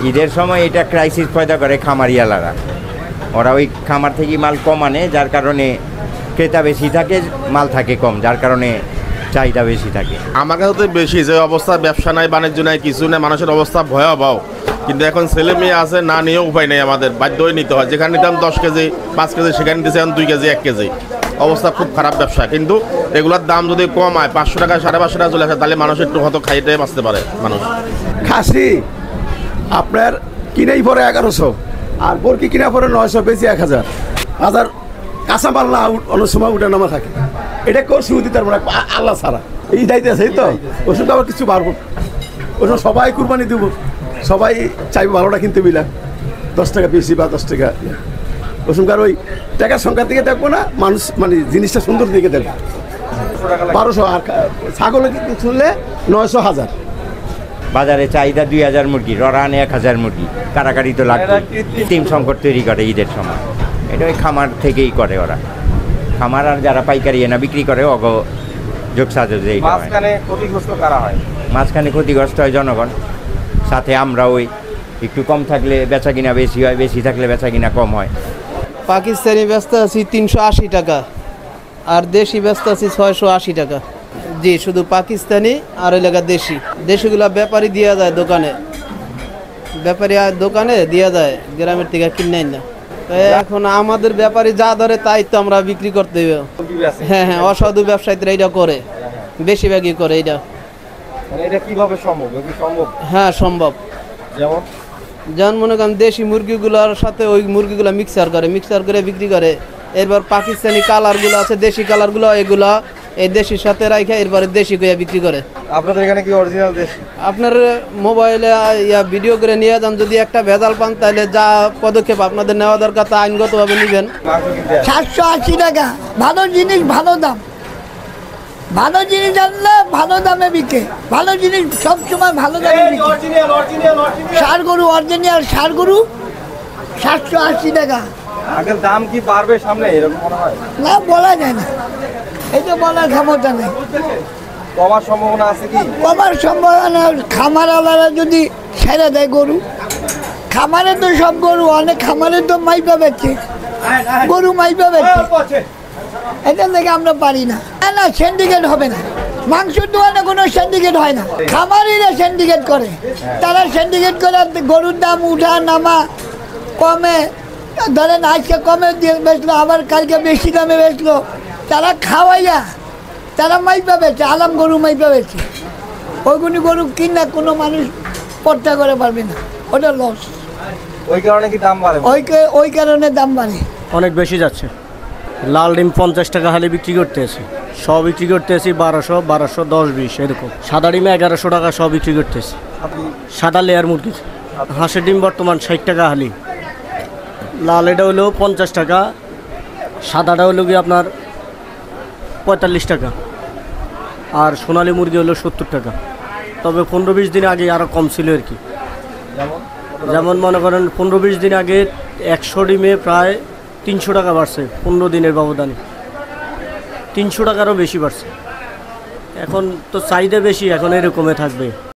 ঈদের সময় এটা ক্রাইসিস পয়দা করে খামারিয়ালারা। ওরা ওই খামার থেকে মাল কম আনে, যার কারণে ক্রেতা বেশি থাকে, মাল থাকে কম, যার কারণে চাহিদা বেশি থাকে। আমার কাছে তো বেশি, যে অবস্থা ব্যবসা নাই, বাণিজ্য নাই, কিছু নেই, মানুষের অবস্থা ভয়াবহ। কিন্তু এখন ছেলে মেয়ে আছে, না নিয়েও উপায় নেই, আমাদের বাধ্য হয়ে নিতে হয়। যেখানে নিতাম 10 কেজি 5 কেজি, সেখানে নিতেছে এখন 2 কেজি 1 কেজি। অবস্থা খুব খারাপ ব্যবসা। কিন্তু এগুলোর দাম যদি কম হয়, 500 টাকা 550 টাকা চলে আসে, তাহলে মানুষ একটু হয়তো খাইতে বাঁচতে পারে মানুষ। খাসি আপনার কিনেই পরে 1100, আর বরকি কিনা পরে 900, বেশি 1000। হাজার কাঁচা মাল না অনেক সময় উঠে নামা থাকে। এটা কেউ সুবিধা তার মানে আল্লাহ ছাড়া এই দায়িত্ব আছে। এই তো ওষুধ আবার কিছু পারবো, ওষুধ সবাই কুরবানি দেবো, সবাই চাইবো ভালোটা কিনতে বিলা 10 টাকা বেশি বা 10 টাকা। ওষুধকার ওই টাকার সংখ্যার দিকে দেখবো না, মানুষ মানে জিনিসটা সুন্দর দিকে দেখবো। 1200, আর ছাগল শুনলে 900, 1000। বাজারে চাহিদা 2000 মুরগি, ওরা আনে 1000 মুরগি। কারাকারি তো লাগবে। কৃত্রিম সংকট তৈরি করে ঈদের সময়। এটা ওই খামার থেকেই করে ওরা। খামার আর যারা পাইকারি এনে বিক্রি করে অগ যোগসাজে এইটা হয়। মাঝখানে ক্ষতিগ্রস্ত হয় জনগণ, সাথে আমরা ওই একটু কম থাকলে বেচা কিনা বেশি হয়, বেশি থাকলে বেচা কিনা কম হয়। পাকিস্তানি ব্যস্ত আছি 380 টাকা, আর দেশি ব্যস্ত আছি 680 টাকা। জি, শুধু পাকিস্তানি আর এলাকা দেশি। দেশিগুলো ব্যাপারী দেওয়া যায় দোকানে, ব্যাপারী দোকানে দেওয়া যায়, গ্রামের থেকে কিনে না। এখন আমাদের ব্যাপারী যা ধরে তাই তো আমরা বিক্রি করতে হবে। হ্যাঁ হ্যাঁ, অসাধু ব্যবসায়ীরা এটা করে, বেশিরভাগই করে এটা। এটা কিভাবে সম্ভব? হ্যাঁ সম্ভব। যেমন মনে করেন দেশি মুরগিগুলোর সাথে ওই মুরগিগুলো মিক্সার করে বিক্রি করে। এরপর পাকিস্তানি কালারগুলো আছে, দেশি কালারগুলো, এগুলো এই দেশির সাথে রাখে এরপরে দেশি করে বিক্রি করে। আপনাদের এখানে কি অরিজিনাল দেশি? আপনার মোবাইলে ভিডিও করে নিয়ে যান, যদি একটা ভেজাল পান তাহলে যা পদক্ষেপ আপনাদের নেওয়া দরকার তা আইনগতভাবে নেবেন। 780 টাকা, ভালো জিনিস ভালো দাম। ভালো জিনিস আনলে ভালো দামে বিকে, ভালো জিনিস সবসময় ভালো দামে বিকে। ষাঁড় গরু, অরিজিনাল ষাঁড় গরু 780 টাকা। আগের দাম কি বাড়বে সামনে এরকম মনে হয়? না, বলা যায় না, এটা বলার ক্ষমতা নেই। কমার সম্ভাবনা আছে কি? কমার সম্ভাবনা, খামারওয়ালারা যদি ছেড়ে দেয় গরু। খামারে তো সব গরু, অনেক খামারে তো মাইপা বেচছে, গরু মাইপা বেচছে। এটা থেকে আমরা পারি না। না, সিন্ডিকেট হবে না। মাংসের দোকানে কোনো সিন্ডিকেট হয় না, খামারিরা সিন্ডিকেট করে। তারা সিন্ডিকেট করে গরুর দাম উঠা নামা কমে, ধরেন আজকে কমে দিয়ে বেচলো, আবার কালকে বেশি দামে বেচলো। তারা খাওয়াইয়া তারা মাইপা বেচে, আলাম গরু মাইপা বেচে। ওইগুলি গরু কিনা কোনো মানুষ পর্তা করে পারবে না, ওটা লস। ওই কারণে কি দাম বাড়ে? ওই কারণে দাম বাড়ে। অনেক বেশি যাচ্ছে। লাল ডিম 50 টাকা হালে বিক্রি করতে আছি, সব বিক্রি করতে আছি 1200, 10, 20 এরকম। সাদা ডিমে 1100 টাকা সব বিক্রি করতেছি। সাদা লেয়ার মুরগি। হাঁসের ডিম বর্তমান 60 টাকা হালি। লাল এটা হলো 50 টাকা, সাদাটা হলো কি আপনার 45 টাকা, আর সোনালী মুরগি হলো 70 টাকা। তবে 15-20 দিন আগে আরও কম ছিল আর কি। যেমন মনে করেন 15-20 দিন আগে 100 ডিমে প্রায় 300 টাকা বাড়ছে, 15 দিনের ব্যবধানে 300 টাকারও বেশি বাড়ছে। এখন তো চাহিদা বেশি, এখন এরকমই থাকবে।